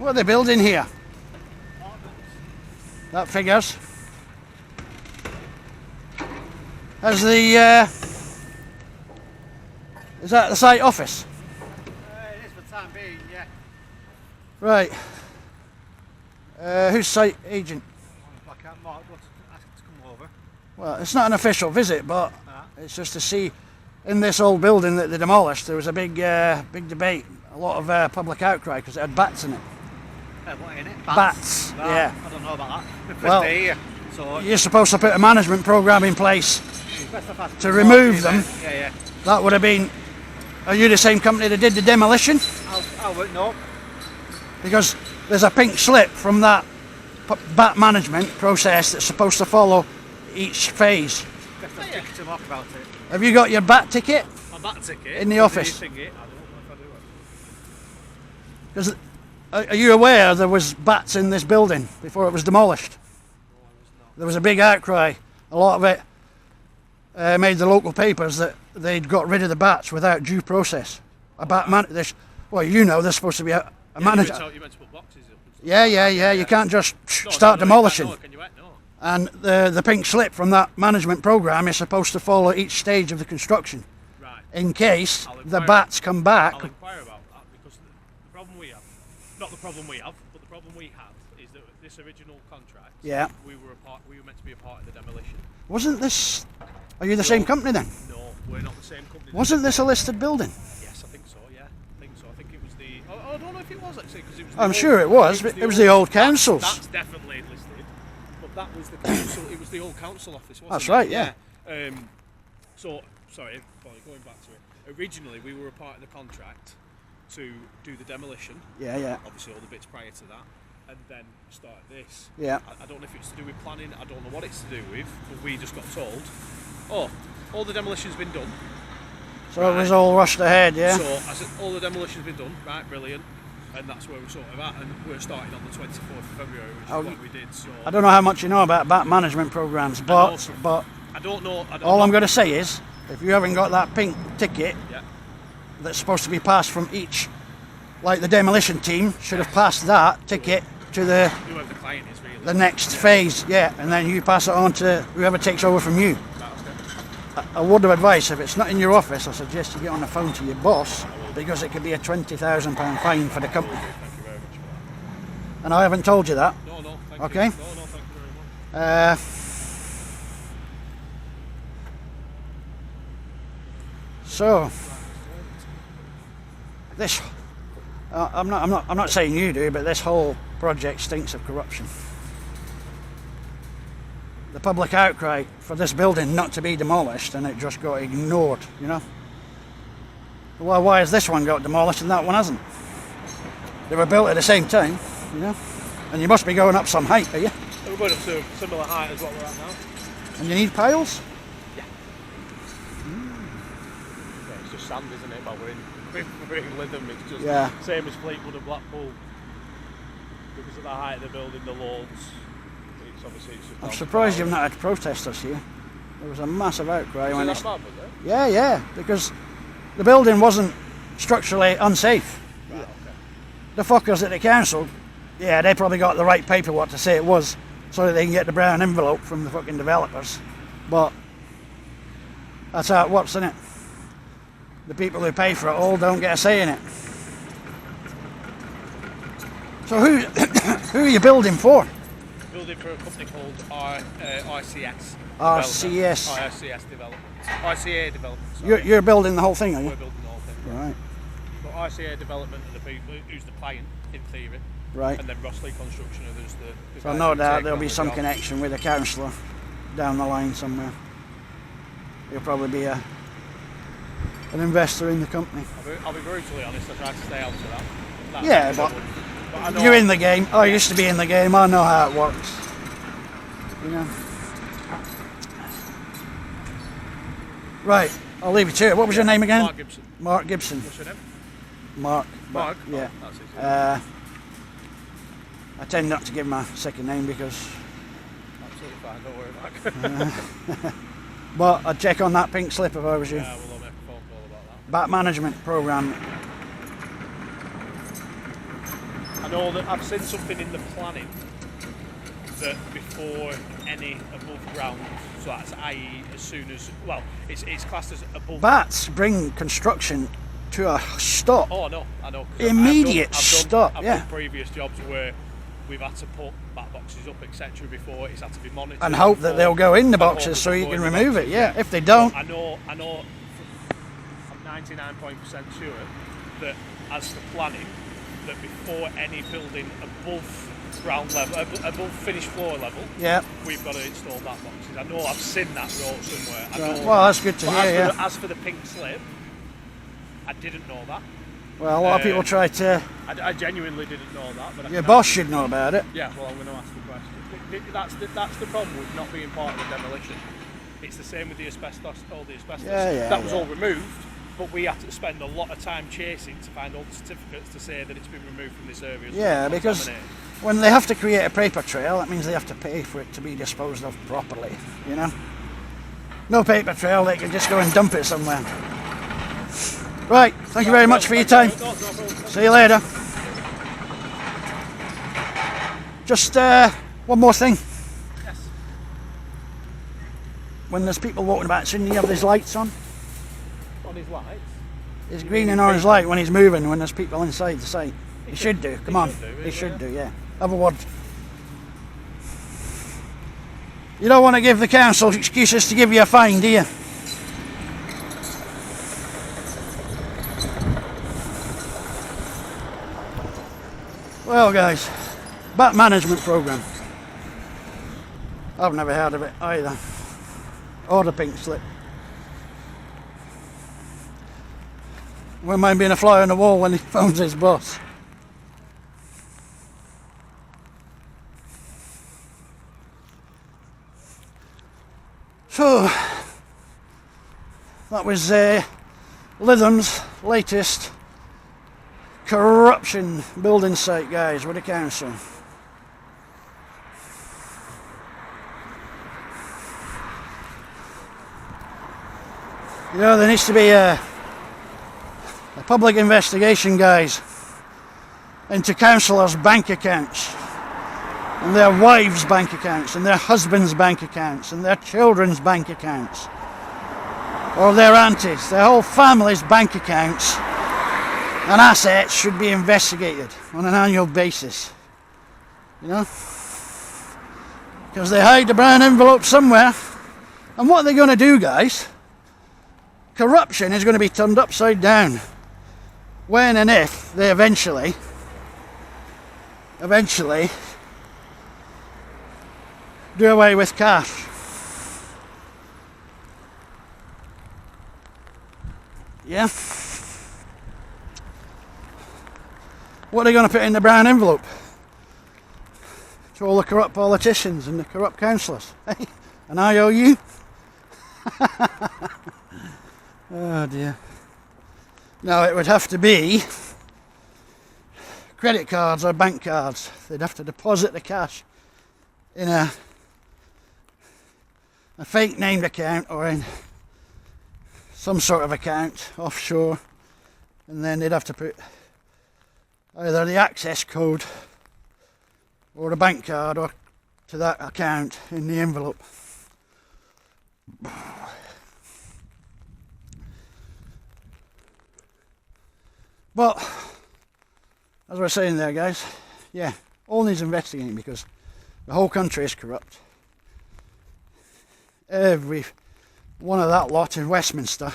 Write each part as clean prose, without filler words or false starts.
What are they building here? That figures. Has the is that the site office? It is for the time being, yeah. Right. Who's site agent? I can't Mark, got to ask him to come over. Well, it's not an official visit, but it's just to see. In this old building that they demolished, there was a big debate, a lot of public outcry because it had bats in it. What in it? Bats, No, yeah. I don't know about that. Well, Here, so you're supposed to put a management programme in place best of us to remove them. Yeah. That would have been. Are you the same company that did the demolition? I wouldn't know. Because there's a pink slip from that bat management process that's supposed to follow each phase. Best of speak to Mark about it. Have you got your bat ticket? My bat ticket? In the office? I don't know if I do it. Because are you aware there was bats in this building before it was demolished? No, I was not. There was a big outcry. A lot of it made the local papers that they'd got rid of the bats without due process. A bat man. Well, you know, there's supposed to be a manager. You meant to put boxes up. Yeah. You can't just start demolishing. Can you? No. And the pink slip from that management programme is supposed to follow each stage of the construction. Right. In case the bats come back. I'll inquire about that because the problem we have, not the problem we have, but the problem we have is that this original contract, Yeah. we were meant to be a part of the demolition. Wasn't this? Are you the same company then? No, we're not the same company. Wasn't this a listed building? Yes, I think so. Yeah, I think so. I think it was the. I don't know if it was actually because it was. I'm sure it was. It was the old council's. That's definitely listed, but that was the council. It was the old council office, wasn't it? That's right. Yeah. So sorry, going back to it. Originally, we were a part of the contract to do the demolition. Yeah. Obviously, all the bits prior to that, and then start this. Yeah. I don't know if it's to do with planning. I don't know what it's to do with, but we just got told, oh, all the demolition's been done. So it was all rushed ahead. Yeah. So I said, all the demolition's been done. Right, brilliant. And that's where we're sort of at, and we're starting on the 24th of February, which is what we did. So I don't know how much you know about bat management programs, but I don't know. All I'm going to say is, if you haven't got that pink ticket Yeah. that's supposed to be passed from each, like the demolition team should have passed that ticket to Whoever the client is, really. the next phase, yeah, and then you pass it on to whoever takes over from you. A word of advice: if it's not in your office, I suggest you get on the phone to your boss, because it could be a £20,000 fine for the company. Thank you very much for that. And I haven't told you that. No, thank Okay. you. No, thank you very much. So this, I'm not saying you do, but this whole project stinks of corruption. The public outcry for this building not to be demolished, and it just got ignored, you know. Well, why has this one got demolished and that one hasn't? They were built at the same time, you know. And you must be going up some height, are you? We're going up to a similar height as what we're at now. And you need piles? Yeah, it's just sand, isn't it? But we're in Lytham, it's just same as Fleetwood and Blackpool. Because of the height of the building, the loads. It's just I'm surprised you've not had protesters here. There was a massive outcry when that bad, was it? Yeah, because the building wasn't structurally unsafe. Right, okay. The fuckers at the council, yeah, they probably got the right paperwork to say it was, so that they can get the brown envelope from the fucking developers. But that's how it works, isn't it? The people who pay for it all don't get a say in it. So who are you building for? Building for a company called RCS. RCS. Development. RCA Development. You're building the whole thing, are you? We're building the whole thing. Right. But RCA Development are the people who's the client in theory. Right. And then Rossley Construction are just the So guys no who doubt take there'll on be the some job. connection with a councillor down the line somewhere. He'll probably be an investor in the company. I'll be brutally honest, I try to stay out of that. Yeah, but I know you're in the game. I used to be in the game. I know how it works. You know. Right, I'll leave it to it. What was your name again? Mark Gibson. Mark Gibson. What's your name? Mark. Mark? Yeah. Oh, that's it. I tend not to give my second name because. Absolutely fine, don't worry, Mark. But I'd check on that pink slip if I was you. Yeah, we'll make a phone call about that. Bat management programme. I know that I've seen something in the planning that before any above ground, so that's i.e. as soon as, well, it's classed as above. Bats bring construction to a stop. Oh no, I know. Immediate stop. I've done previous jobs where we've had to put bat boxes up, etc. before it's had to be monitored. And hope that they'll go in the boxes so you can remove it. Yeah, if they don't. But I know. I'm 99% sure that as for planning, that before any building above ground level, above finished floor level, yeah, we've got to install bat boxes. I know I've seen that wrote somewhere. I know well, that's good to hear. As for the pink slip, I didn't know that. Well, a lot of people try to. I genuinely didn't know that. But your boss should know about it. Yeah, well, I'm going to ask the question. That's the problem with not being part of the demolition. It's the same with the asbestos. All the asbestos. That was all removed, but we had to spend a lot of time chasing to find all the certificates to say that it's been removed from this area. Yeah, because when they have to create a paper trail, that means they have to pay for it to be disposed of properly. You know, no paper trail, they can just go and dump it somewhere. Right, thank you very much for your time. See you later. Just one more thing. Yes. When there's people walking about, shouldn't he have his lights on? On his lights? His green and orange light when he's moving, when there's people inside the site. He should do, come on. He should do, yeah. Have a word. You don't want to give the council excuses to give you a fine, do you? Well guys, bat management program. I've never heard of it either. Or the pink slip. Wouldn't mind being a fly on the wall when he phones his boss. So, that was Lytham's latest corruption building site, guys, with the council. You know, there needs to be a public investigation, guys, into councillors' bank accounts, and their wives' bank accounts, and their husbands' bank accounts, and their children's bank accounts, or their aunties, their whole family's bank accounts and assets should be investigated on an annual basis. You know? Because they hide the brown envelope somewhere. And what are they going to do, guys? Corruption is going to be turned upside down when and if they eventually do away with cash. Yeah? What are they going to put in the brown envelope? To all the corrupt politicians and the corrupt councillors. Hey, an IOU? Oh dear. No, it would have to be credit cards or bank cards. They'd have to deposit the cash in a fake named account or in some sort of account offshore, and then they'd have to put either the access code or a bank card or to that account in the envelope. But as I was saying there, guys, yeah, all needs investigating because the whole country is corrupt. Every one of that lot in Westminster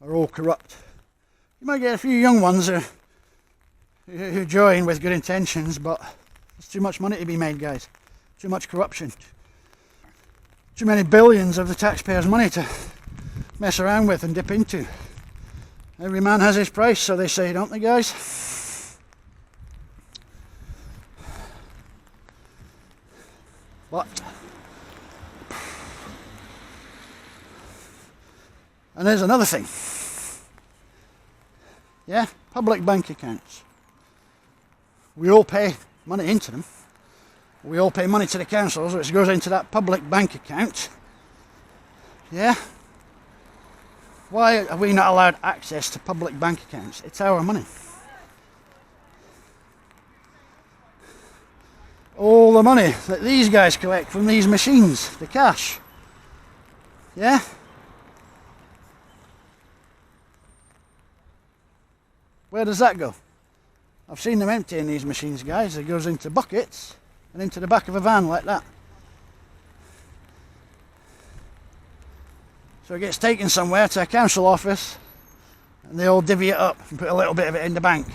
are all corrupt. You might get a few young ones who join with good intentions, but there's too much money to be made, guys. Too much corruption. Too many billions of the taxpayers' money to mess around with and dip into. Every man has his price, so they say, don't they, guys? But and there's another thing. Yeah, public bank accounts. We all pay money into them. We all pay money to the councils, which goes into that public bank account. Yeah? Why are we not allowed access to public bank accounts? It's our money. all the money that these guys collect from these machines, the cash. Yeah? Where does that go? I've seen them emptying these machines, guys. It goes into buckets and into the back of a van like that. So it gets taken somewhere to a council office and they all divvy it up and put a little bit of it in the bank.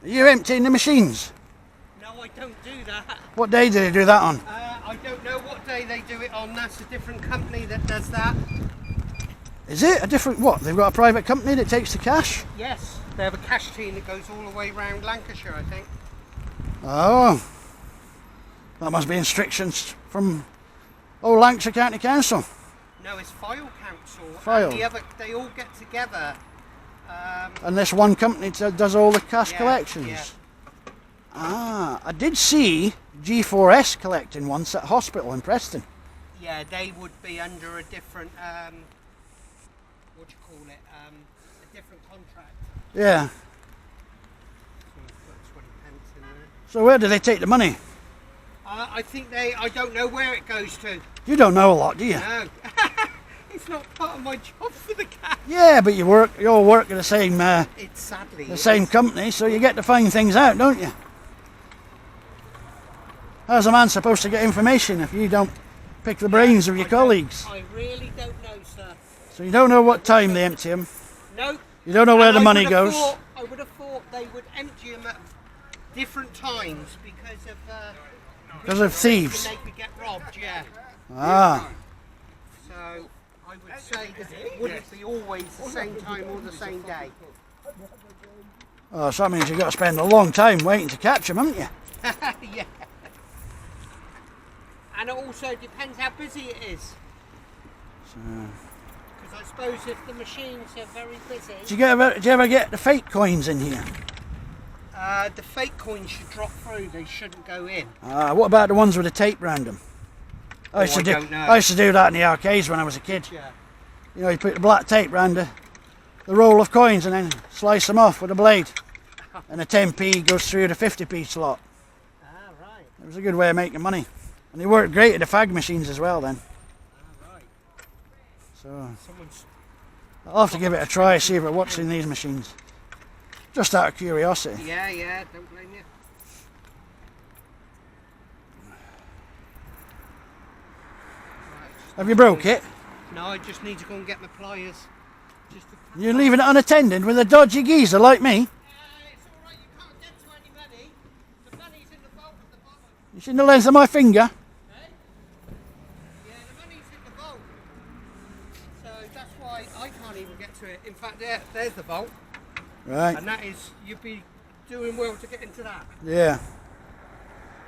Are you emptying the machines? No, I don't do that. What day do they do that on? I don't know what day they do it on. That's a different company that does that. Is it a different what? They've got a private company that takes the cash? Yes, they have a cash team that goes all the way around Lancashire, I think. Oh, that must be instructions from Lancashire County Council. No, it's File Council. File. And they all get together. And this one company does all the cash Yeah, collections. yeah. Ah, I did see G4S collecting once at a hospital in Preston. Yeah, they would be under a different, what do you call it, a different contract. Yeah. So we've put 20 pence in there. So where do they take the money? I think I don't know where it goes to. You don't know a lot, do you? No. It's not part of my job for the cash. Yeah, but you all work at the same It's sadly. the same company, so you get to find things out, don't you? How's a man supposed to get information if you don't pick the brains of your colleagues? I really don't know, sir. So you don't know what time they empty them. No. You don't know where And the I money would have goes. I would have thought they would empty them at different times because of thieves. they could get robbed. Yeah. Ah, So I would say that it wouldn't be always the same time or the same day. oh, so that means you've got to spend a long time waiting to catch them, haven't you? Yeah. And it also depends how busy it is. Because I suppose if the machines are very busy, Do you ever get the fake coins in here? the fake coins should drop through. They shouldn't go in. What about the ones with the tape round them? I don't know. I used to do that in the arcades when I was a kid. Yeah. You know, you put the black tape round the roll of coins and then slice them off with a blade. And the 10p goes through the 50p slot. Ah, right. It was a good way of making money. And they worked great at the fag machines as well then. Ah, right. So Someone's. I'll have to give it a try, see if it works in these machines. Just out of curiosity. Yeah, don't blame you. Have you broke it? No, I just need to go and get my pliers. Just to... You're leaving it unattended with a dodgy geezer like me? it's alright, you can't get to any money. The money's in the vault at the bottom. You seen the length of my finger? Eh? Yeah, the money's in the vault. So that's why I can't even get to it. In fact, there's the vault. Right. And that is, you'd be doing well to get into that. Yeah.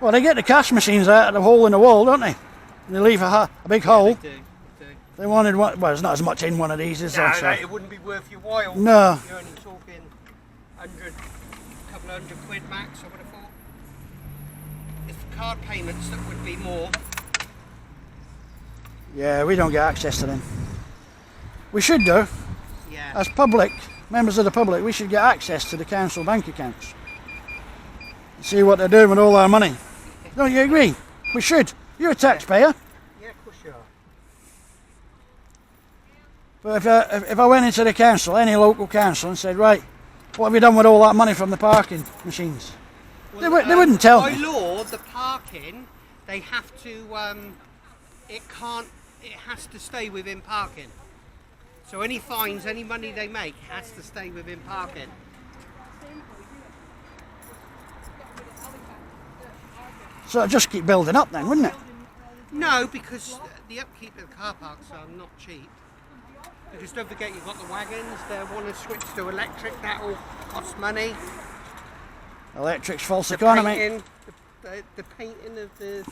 Well, they get the cash machines out of the hole in the wall, don't they? And they leave a big hole. They do. They wanted one. Well, there's not as much in one of these, is there? No, So- it wouldn't be worth your while. No. You're only talking couple of £100 max, I would have thought. It's the card payments that would be more. Yeah, we don't get access to them. We should do. Yeah. As public, members of the public, we should get access to the council bank accounts. See what they're doing with all our money. Don't you agree? We should. You're a taxpayer. Yeah, of course you are. But if I went into the council, any local council, and said, right, what have you done with all that money from the parking machines? Well, they wouldn't tell by me. By law, the parking, they have to, it has to stay within parking. So any fines, any money they make has to stay within parking. So it'd just keep building up then, wouldn't it? No, because the upkeep of the car parks are not cheap. Because don't forget, you've got the wagons, they want to switch to electric, that will cost money. Electric's false The economy. painting, the painting of the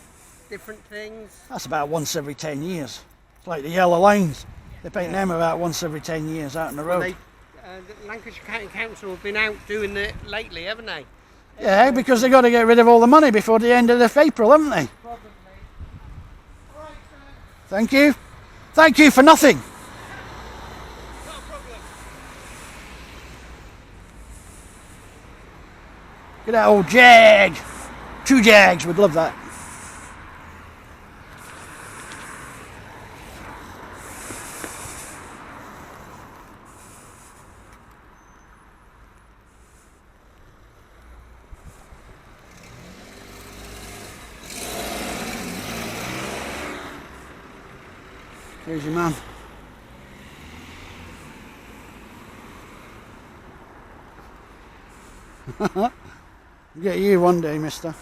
different things. That's about once every 10 years. It's like the yellow lines. They paint them about once every 10 years out on the road. The Lancashire County Council have been out doing it lately, haven't they? Yeah, because they've got to get rid of all the money before the end of April, haven't they? Probably. Right, Thank you. Thank you for nothing. come at that old Jag. 2 Jags would love that. Crazy man. Get you one day, mister.